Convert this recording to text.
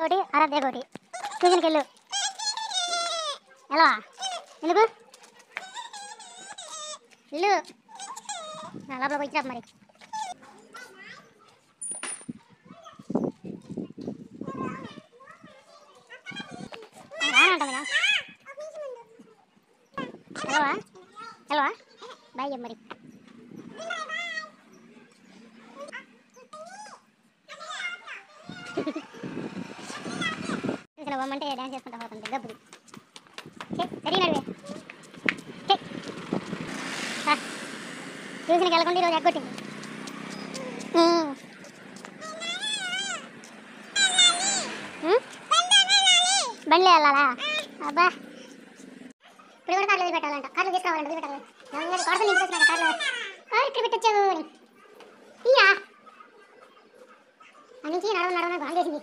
ఒకటి ఆరాధ్య ఒకటి ట్యూషన్కి వెళ్ళు. ఎలా ఎందుకు ఇల్లు లోపల పోయిరా మరి. రానంటుందిగా. హలో హలో బాయ్ చెప్పు మరి. చూసిన బొమ్మంటే డ్యాన్స్ చేసుకుంటా పోతుంది గబ్బుది. సరే నడివే ట్యూషన్కి వెళ్ళకుండా ఈరోజు ఎగ్గొట్టింది. బండ్లే వెళ్ళాలా? అబ్బా ఇప్పుడు కూడా కార్లు పెట్టాలంట. కార్లు తీసుకోవాలంట. పెట్టాలి కొడుకుని ఇంటికి వచ్చినాక కార్లు ఇక్కడ పెట్టొచ్చావు. ఇయ్యా అన్నించి నడవ నడవ బాగా చేసింది.